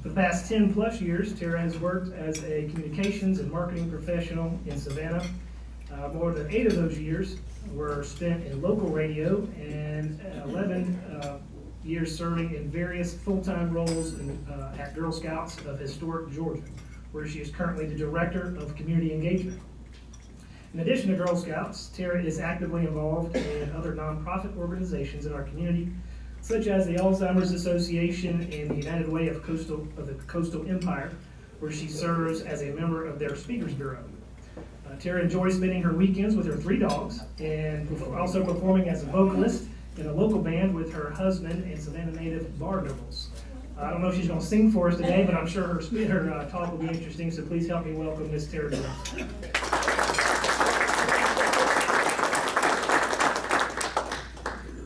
For the past 10 plus years, Tara has worked as a communications and marketing professional in Savannah. More than 8 of those years were spent in local radio and 11 years serving in various full-time roles at Girl Scouts of Historic Georgia, where she is currently the Director of Community Engagement. In addition to Girl Scouts, Tara is actively involved in other nonprofit organizations in our community, such as the Alzheimer's Association and the United Way of the Coastal Empire, where she serves as a member of their Speakers Bureau. Tara enjoys spending her weekends with her 3 dogs and also performing as a vocalist in a local band with her husband and Savannah native Bar Nobles. I don't know if she's going to sing for us today, but I'm sure her talk will be interesting, so please help me welcome Miss Tara Jones.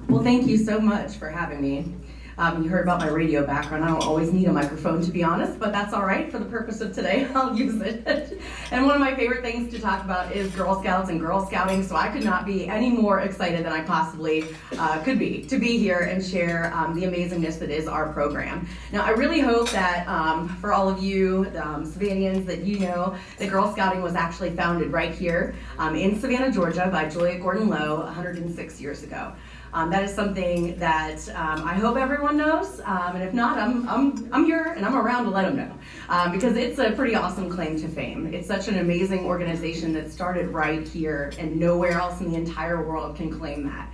Well, thank you so much for having me. You heard about my radio background. I don't always need a microphone, to be honest, but that's all right. For the purpose of today, I'll use it. And one of my favorite things to talk about is Girl Scouts and Girl Scouting, so I could not be any more excited than I possibly could be to be here and share the amazingness that is our program. Now, I really hope that for all of you Savannahans that you know that Girl Scouting was actually founded right here in Savannah, Georgia by Julia Gordon Lowe 106 years ago. That is something that I hope everyone knows, and if not, I'm here and I'm around to let them know, because it's a pretty awesome claim to fame. It's such an amazing organization that started right here, and nowhere else in the entire world can claim that.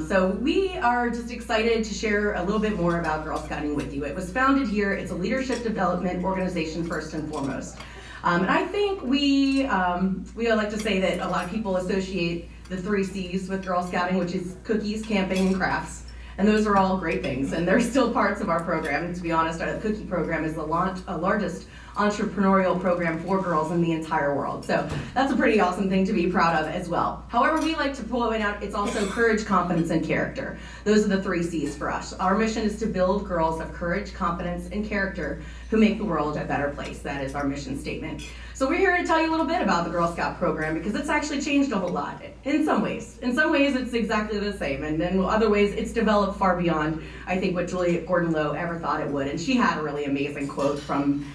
So we are just excited to share a little bit more about Girl Scouting with you. It was founded here. It's a leadership development organization first and foremost. And I think we like to say that a lot of people associate the 3 C's with Girl Scouting, which is cookies, camping, and crafts. And those are all great things, and they're still parts of our program. And to be honest, our cookie program is the largest entrepreneurial program for girls in the entire world. So that's a pretty awesome thing to be proud of as well. However, we like to point out it's also courage, confidence, and character. Those are the 3 C's for us. Our mission is to build girls of courage, confidence, and character who make the world a better place. That is our mission statement. So we're here to tell you a little bit about the Girl Scout program, because it's actually changed a whole lot in some ways. In some ways it's exactly the same, and in other ways it's developed far beyond, I think, what Julia Gordon Lowe ever thought it would. And she had a really amazing quote from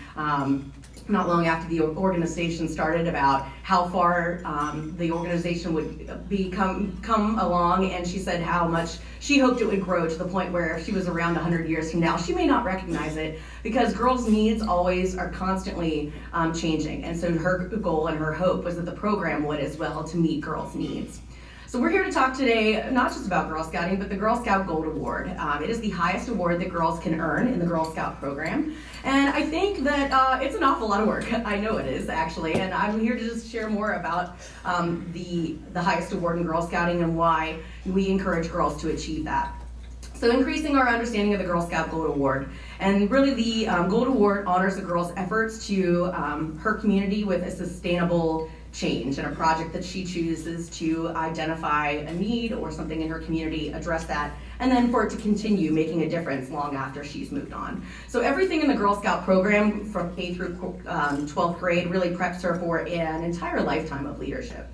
not long after the organization started about how far the organization would come along, and she said how much she hoped it would grow to the point where if she was around 100 years from now, she may not recognize it, because girls' needs always are constantly changing. And so her goal and her hope was that the program would as well, to meet girls' needs. So we're here to talk today not just about Girl Scouting, but the Girl Scout Gold Award. It is the highest award that girls can earn in the Girl Scout program. And I think that it's an awful lot of work. I know it is, actually. And I'm here to just share more about the highest award in Girl Scouting and why we encourage girls to achieve that. So increasing our understanding of the Girl Scout Gold Award. And really the Gold Award honors a girl's efforts to her community with a sustainable change and a project that she chooses to identify a need or something in her community, address that, and then for it to continue making a difference long after she's moved on. So everything in the Girl Scout program from K through 12th grade really preps her for an entire lifetime of leadership.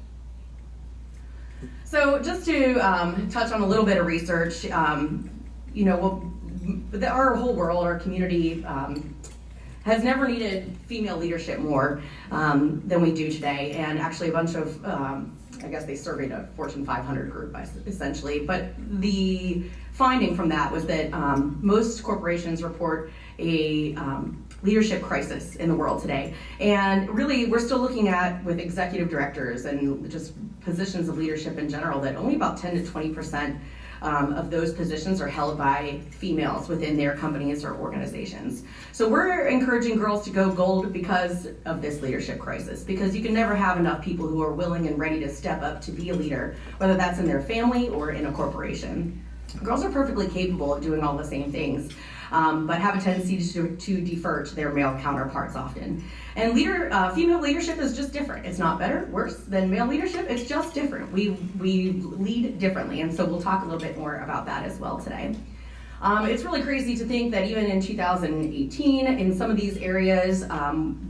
So just to touch on a little bit of research, our whole world, our community, has never needed female leadership more than we do today. And actually a bunch of, I guess they surveyed a Fortune 500 group essentially, but the finding from that was that most corporations report a leadership crisis in the world today. And really we're still looking at, with executive directors and just positions of leadership in general, that only about 10 to 20% of those positions are held by females within their companies or organizations. So we're encouraging girls to go gold because of this leadership crisis, because you can never have enough people who are willing and ready to step up to be a leader, whether that's in their family or in a corporation. Girls are perfectly capable of doing all the same things, but have a tendency to defer to their male counterparts often. And female leadership is just different. It's not better, worse than male leadership, it's just different. We lead differently, and so we'll talk a little bit more about that as well today. It's really crazy to think that even in 2018, in some of these areas,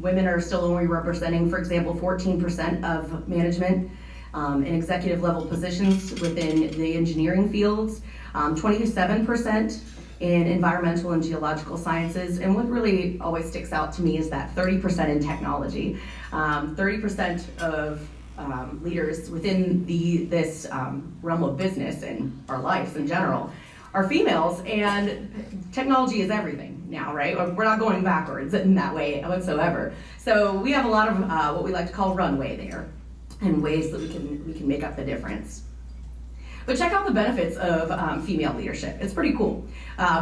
women are still only representing, for example, 14% of management in executive level positions within the engineering fields, 27% in environmental and geological sciences. And what really always sticks out to me is that 30% in technology. 30% of leaders within this realm of business and our lives in general are females, and technology is everything now, right? We're not going backwards in that way whatsoever. So we have a lot of what we like to call runway there, and ways that we can make up the difference. But check out the benefits of female leadership. It's pretty cool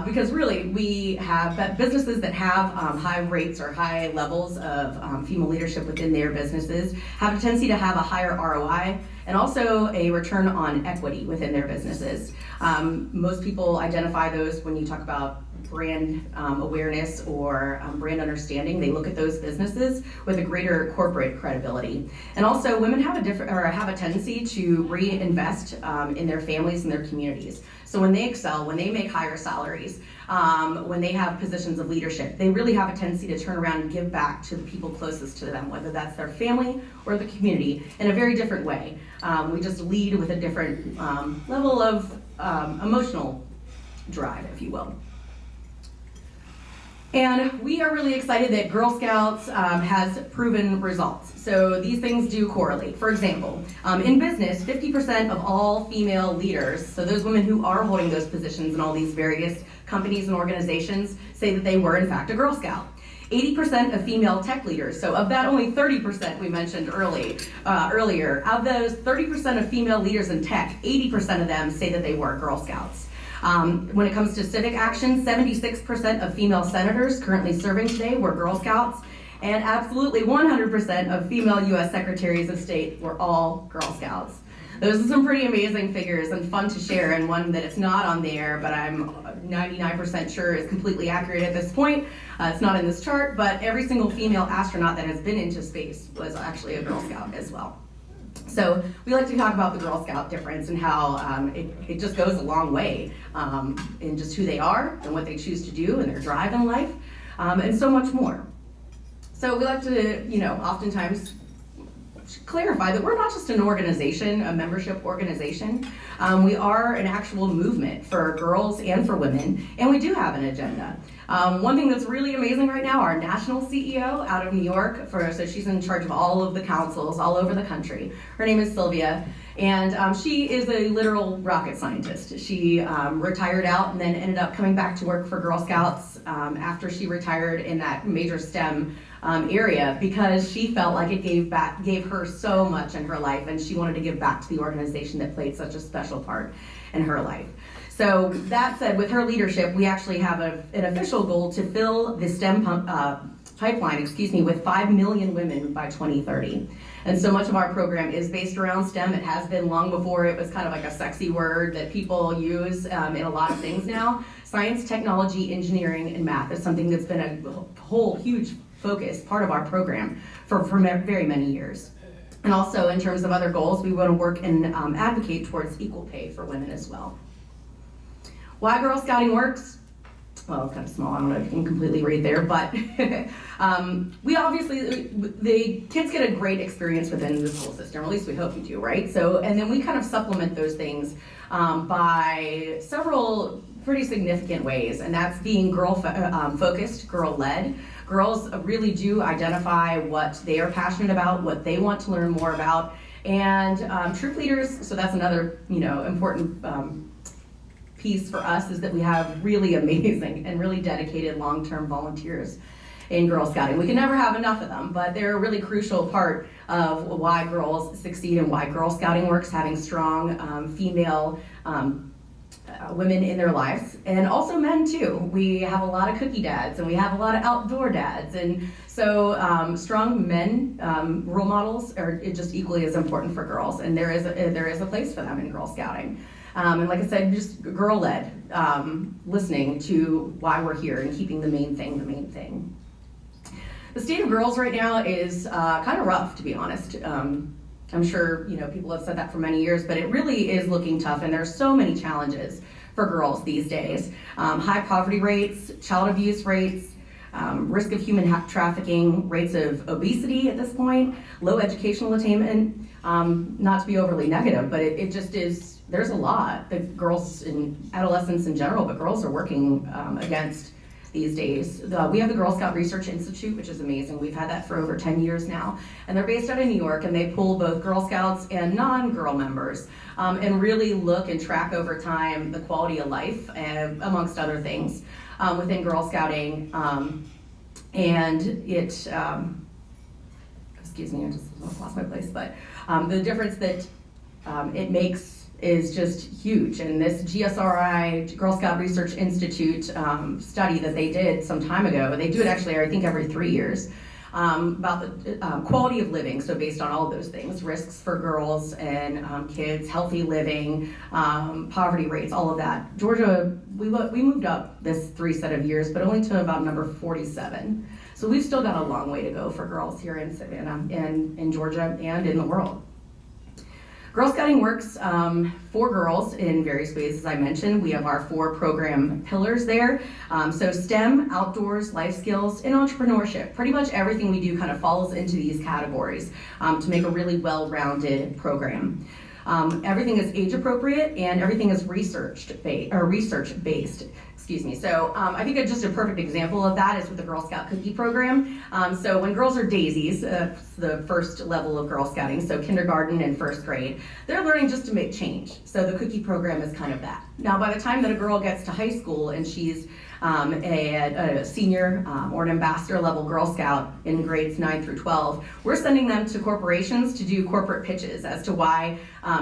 because really we have businesses that have high rates or high levels of female leadership within their businesses have a tendency to have a higher ROI and also a return on equity within their businesses. Most people identify those when you talk about brand awareness or brand understanding. They look at those businesses with a greater corporate credibility. And also, women have a tendency to reinvest in their families and their communities. So when they excel, when they make higher salaries, when they have positions of leadership, they really have a tendency to turn around and give back to the people closest to them, whether that's their family or the community, in a very different way. We just lead with a different level of emotional drive, if you will. And we are really excited that Girl Scouts has proven results. So these things do correlate. For example, in business, 50% of all female leaders, so those women who are holding those positions in all these various companies and organizations, say that they were in fact a Girl Scout. 80% of female tech leaders, so of that only 30% we mentioned earlier, of those 30% of female leaders in tech, 80% of them say that they were Girl Scouts. When it comes to civic action, 76% of female senators currently serving today were Girl Scouts, and absolutely 100% of female U.S. Secretaries of State were all Girl Scouts. Those are some pretty amazing figures and fun to share, and one that it's not on there, but I'm 99% sure is completely accurate at this point. It's not in this chart, but every single female astronaut that has been into space was actually a Girl Scout as well. So we like to talk about the Girl Scout difference and how it just goes a long way in just who they are and what they choose to do and their drive in life, and so much more. So we like to, oftentimes clarify that we're not just an organization, a membership organization. We are an actual movement for girls and for women, and we do have an agenda. One thing that's really amazing right now, our national CEO out of New York, so she's in charge of all of the councils all over the country. Her name is Sylvia, and she is a literal rocket scientist. She retired out and then ended up coming back to work for Girl Scouts after she retired in that major STEM area, because she felt like it gave her so much in her life, and she wanted to give back to the organization that played such a special part in her life. So that said, with her leadership, we actually have an official goal to fill the STEM pipeline, with 5 million women by 2030. And so much of our program is based around STEM. It has been long before it was kind of like a sexy word that people use in a lot of things now. Science, technology, engineering, and math is something that's been a whole huge focus, part of our program for very many years. And also in terms of other goals, we want to work and advocate towards equal pay for women as well. Why Girl Scouting works? Well, it's kind of small, I don't know if you can completely read there, but we obviously, the kids get a great experience within the school system, or at least we hope you do, right? So, and then we kind of supplement those things by several pretty significant ways, and that's being girl-focused, girl-led. Girls really do identify what they are passionate about, what they want to learn more about, and troop leaders, so that's another, important piece for us, is that we have really amazing and really dedicated long-term volunteers in Girl Scouting. We can never have enough of them, but they're a really crucial part of why girls succeed and why Girl Scouting works, having strong female women in their lives, and also men too. We have a lot of cookie dads, and we have a lot of outdoor dads, and so strong men role models are just equally as important for girls, and there is a place for them in Girl Scouting. And like I said, just girl-led, listening to why we're here and keeping the main thing. The state of girls right now is kind of rough, to be honest. I'm sure people have said that for many years, but it really is looking tough, and there's so many challenges for girls these days. High poverty rates, child abuse rates, risk of human trafficking, rates of obesity at this point, low educational attainment. Not to be overly negative, but it just is there's a lot that girls and adolescents in general, but girls are working against these days. We have the Girl Scout Research Institute, which is amazing. We've had that for over 10 years now. And they're based out of New York, and they pull both Girl Scouts and non-girl members and really look and track over time the quality of life, amongst other things, within Girl Scouting. And it, excuse me, I just lost my place, but the difference that it makes is just huge. And this GSRI, Girl Scout Research Institute study that they did some time ago, they do it actually, I think, every 3 years, about the quality of living, so based on all of those things, risks for girls and kids, healthy living, poverty rates, all of that. Georgia, we moved up this 3 set of years, but only to about number 47. So we've still got a long way to go for girls here in Savannah and in Georgia and in the world. Girl Scouting works for girls in various ways, as I mentioned. We have our 4 program pillars there. So STEM, outdoors, life skills, and entrepreneurship. Pretty much everything we do kind of falls into these categories to make a really well-rounded program. Everything is age appropriate and everything is research based. Excuse me. So I think just a perfect example of that is with the Girl Scout cookie program. So when girls are daisies, the first level of Girl Scouting, so kindergarten and first grade, they're learning just to make change. So the cookie program is kind of that. Now by the time that a girl gets to high school and she's a senior or an ambassador level Girl Scout in grades 9 through 12, we're sending them to corporations to do corporate pitches as to why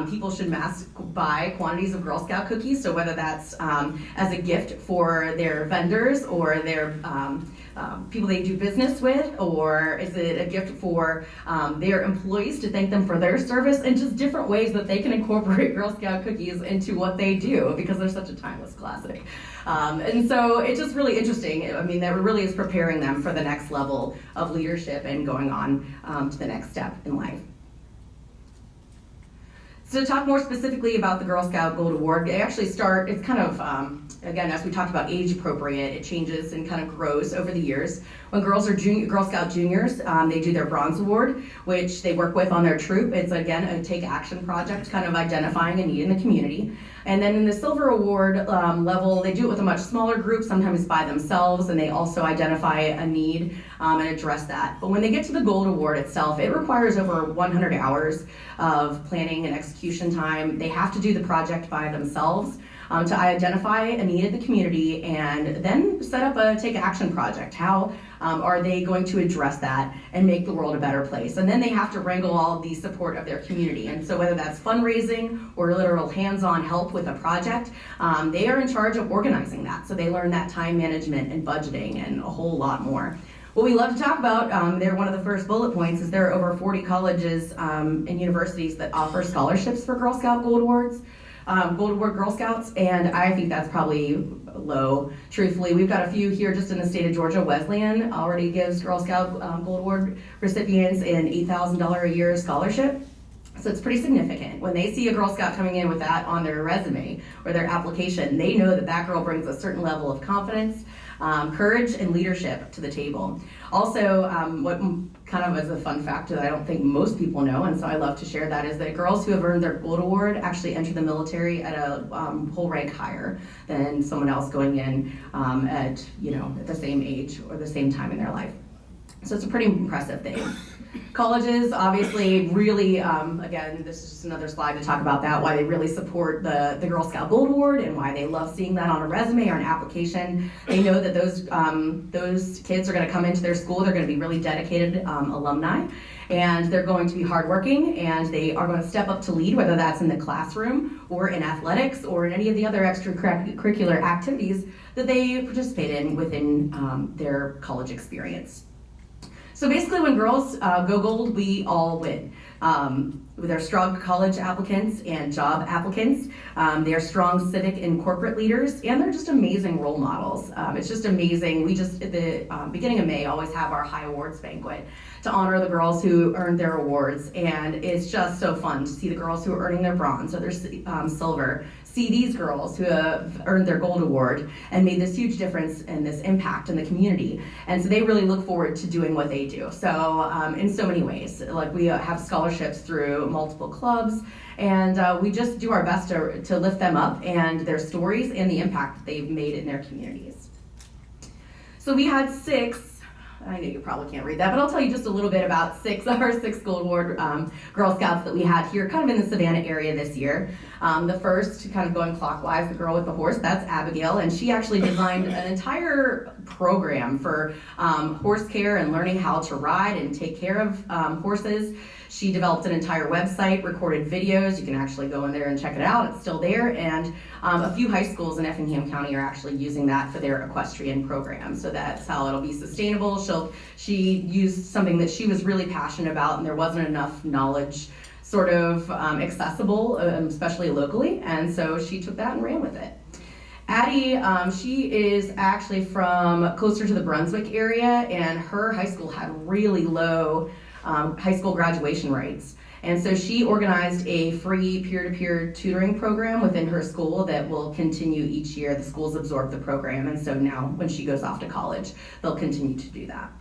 people should mass buy quantities of Girl Scout cookies. So whether that's as a gift for their vendors or their people they do business with, or is it a gift for their employees to thank them for their service, and just different ways that they can incorporate Girl Scout cookies into what they do because they're such a timeless classic. And so it's just really interesting. I mean, that really is preparing them for the next level of leadership and going on to the next step in life. So to talk more specifically about the Girl Scout Gold Award, it's kind of, again, as we talked about age appropriate, it changes and kind of grows over the years. When girls are Girl Scout juniors, they do their Bronze Award, which they work with on their troop. It's, again, a take action project, kind of identifying a need in the community. And then in the Silver Award level, they do it with a much smaller group, sometimes by themselves, and they also identify a need and address that. But when they get to the Gold Award itself, it requires over 100 hours of planning and execution time. They have to do the project by themselves to identify a need in the community and then set up a take action project. How are they going to address that and make the world a better place? And then they have to wrangle all of the support of their community. And so whether that's fundraising or literal hands-on help with a project, they are in charge of organizing that. So they learn that time management and budgeting and a whole lot more. What we love to talk about, they're one of the first bullet points, is there are over 40 colleges and universities that offer scholarships for Girl Scout Gold Awards. Gold Award Girl Scouts, and I think that's probably low. Truthfully, we've got a few here just in the state of Georgia. Wesleyan already gives Girl Scout Gold Award recipients an $8,000 a year scholarship. So it's pretty significant. When they see a Girl Scout coming in with that on their resume or their application, they know that that girl brings a certain level of confidence, courage, and leadership to the table. Also, what kind of is a fun fact that I don't think most people know, and so I love to share that, is that girls who have earned their Gold Award actually enter the military at a whole rank higher than someone else going in at the same age or the same time in their life. So it's a pretty impressive thing. Colleges, obviously, really, again, this is just another slide to talk about that, why they really support the Girl Scout Gold Award and why they love seeing that on a resume or an application. They know that those kids are going to come into their school, they're going to be really dedicated alumni, and they're going to be hardworking, and they are going to step up to lead, whether that's in the classroom or in athletics or in any of the other extracurricular activities that they participate in within their college experience. So basically, when girls go gold, we all win. They're strong college applicants and job applicants. They are strong civic and corporate leaders, and they're just amazing role models. It's just amazing. We just, at the beginning of May, always have our high awards banquet to honor the girls who earned their awards, and it's just so fun to see the girls who are earning their bronze or their silver see these girls who have earned their gold award and made this huge difference and this impact in the community. And so they really look forward to doing what they do. So in so many ways, like we have scholarships through multiple clubs, and we just do our best to lift them up and their stories and the impact that they've made in their communities. So we had 6, I know you probably can't read that, but I'll tell you just a little bit about our 6 Gold Award Girl Scouts that we had here, kind of in the Savannah area this year. The first, kind of going clockwise, the girl with the horse, that's Abigail, and she actually designed an entire program for horse care and learning how to ride and take care of horses. She developed an entire website, recorded videos. You can actually go in there and check it out. It's still there. And a few high schools in Effingham County are actually using that for their equestrian program. So that's how it'll be sustainable. She used something that she was really passionate about, and there wasn't enough knowledge sort of accessible, especially locally. And so she took that and ran with it. Addie, she is actually from closer to the Brunswick area, and her high school had really low high school graduation rates. And so she organized a free peer-to-peer tutoring program within her school that will continue each year. The schools absorb the program, and so now when she goes off to college, they'll continue to do that.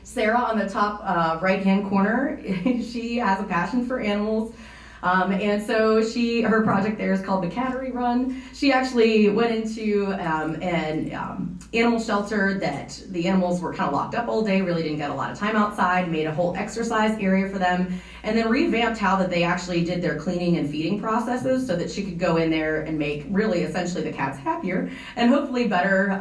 Sarah, on the top right-hand corner, she has a passion for animals. And so her project there is called the Cattery Run. She actually went into an animal shelter that the animals were kind of locked up all day, really didn't get a lot of time outside, made a whole exercise area for them, and then revamped how that they actually did their cleaning and feeding processes so that she could go in there and make really essentially the cats happier and hopefully better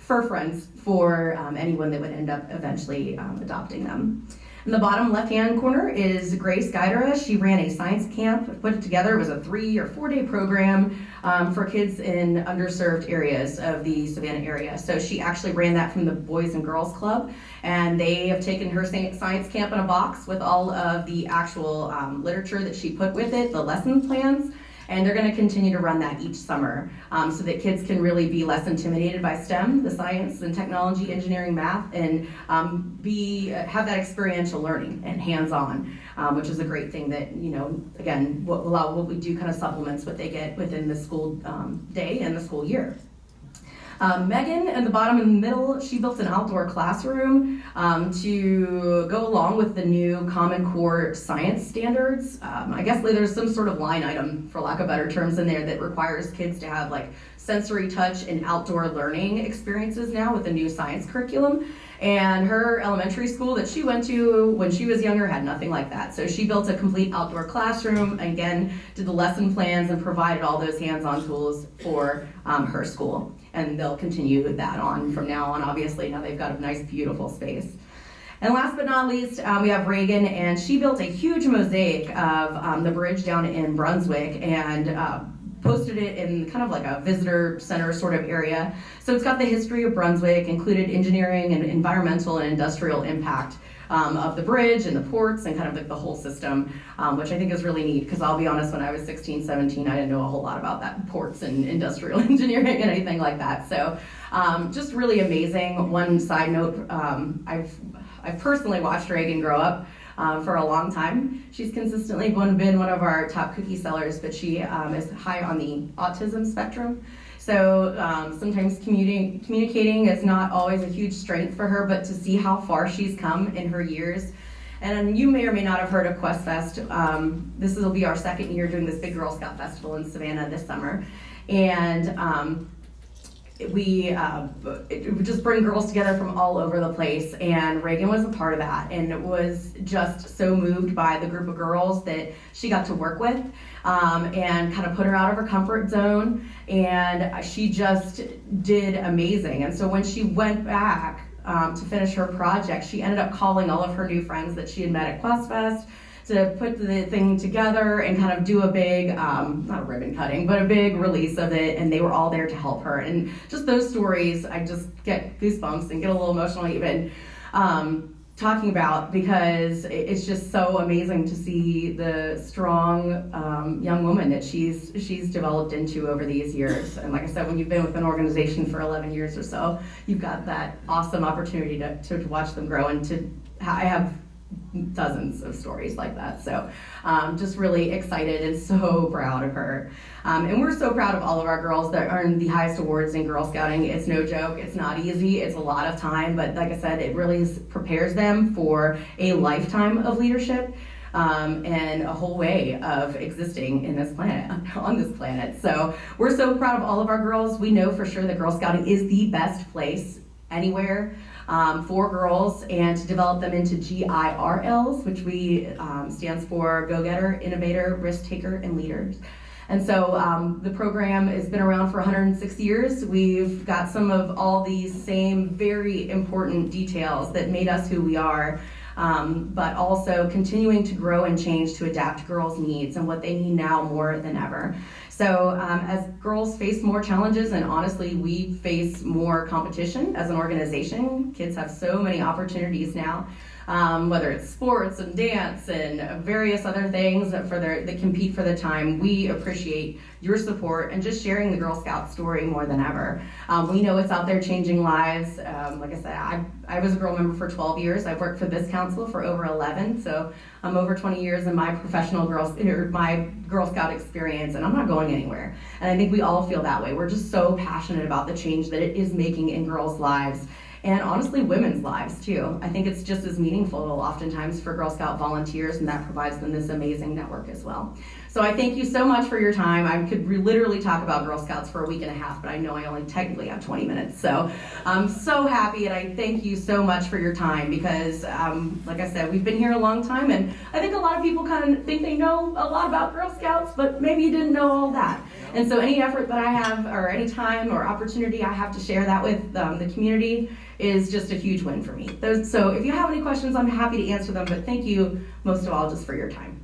fur friends for anyone that would end up eventually adopting them. In the bottom left-hand corner is Grace Guidera. She ran a science camp, put it together. It was a 3 or 4 day program for kids in underserved areas of the Savannah area. So she actually ran that from the Boys and Girls Club, and they have taken her science camp in a box with all of the actual literature that she put with it, the lesson plans. And they're going to continue to run that each summer so that kids can really be less intimidated by STEM, the science and technology, engineering, math, and have that experiential learning and hands-on, which is a great thing that, again, what we do kind of supplements what they get within the school day and the school year. Megan, at the bottom in the middle, she built an outdoor classroom to go along with the new Common Core science standards. I guess there's some sort of line item, for lack of better terms, in there that requires kids to have like sensory touch and outdoor learning experiences now with the new science curriculum. And her elementary school that she went to when she was younger had nothing like that. So she built a complete outdoor classroom, again, did the lesson plans and provided all those hands-on tools for her school. And they'll continue that on from now on, obviously. Now they've got a nice, beautiful space. And last but not least, we have Reagan, and she built a huge mosaic of the bridge down in Brunswick and posted it in kind of like a visitor center sort of area. So it's got the history of Brunswick, included engineering and environmental and industrial impact of the bridge and the ports and kind of like the whole system, which I think is really neat, because I'll be honest, when I was 16, 17, I didn't know a whole lot about that, ports and industrial engineering and anything like that. So just really amazing. One side note, I've personally watched Reagan grow up for a long time. She's consistently been one of our top cookie sellers, but she is high on the autism spectrum. So sometimes communicating is not always a huge strength for her, but to see how far she's come in her years. And you may or may not have heard of Quest Fest. This will be our 2nd year doing this big Girl Scout Festival in Savannah this summer. And it would just bring girls together from all over the place, and Reagan was a part of that, and was just so moved by the group of girls that she got to work with, and kind of put her out of her comfort zone, and she just did amazing. And so when she went back to finish her project, she ended up calling all of her new friends that she had met at Quest Fest to put the thing together and kind of do a big, not a ribbon cutting, but a big release of it, and they were all there to help her. And just those stories, I just get goosebumps and get a little emotional even talking about, because it's just so amazing to see the strong young woman that she's developed into over these years. And like I said, when you've been with an organization for 11 years or so, you've got that awesome opportunity to watch them grow, and I have dozens of stories like that. So just really excited and so proud of her. And we're so proud of all of our girls that earn the highest awards in Girl Scouting. It's no joke. It's not easy. It's a lot of time. But like I said, it really prepares them for a lifetime of leadership and a whole way of existing in this planet, on this planet. So we're so proud of all of our girls. We know for sure that Girl Scouting is the best place anywhere for girls, and to develop them into GIRLs, which stands for Go-Getter, Innovator, Risk Taker, and Leaders. And so the program has been around for 106 years. We've got some of all these same very important details that made us who we are, but also continuing to grow and change to adapt to girls' needs and what they need now more than ever. So as girls face more challenges, and honestly, we face more competition as an organization. Kids have so many opportunities now, whether it's sports and dance and various other things that compete for the time. We appreciate your support and just sharing the Girl Scout story more than ever. We know it's out there changing lives. Like I said, I was a girl member for 12 years. I've worked for this council for over 11, so I'm over 20 years in my my Girl Scout experience, and I'm not going anywhere. And I think we all feel that way. We're just so passionate about the change that it is making in girls' lives, and honestly women's lives too. I think it's just as meaningful oftentimes for Girl Scout volunteers, and that provides them this amazing network as well. So I thank you so much for your time. I could literally talk about Girl Scouts for a week and a half, but I know I only technically have 20 minutes. So I'm so happy, and I thank you so much for your time, because like I said, we've been here a long time, and I think a lot of people kind of think they know a lot about Girl Scouts, but maybe you didn't know all that. And so any effort that I have, or any time or opportunity I have to share that with the community is just a huge win for me. So if you have any questions, I'm happy to answer them, but thank you most of all just for your time.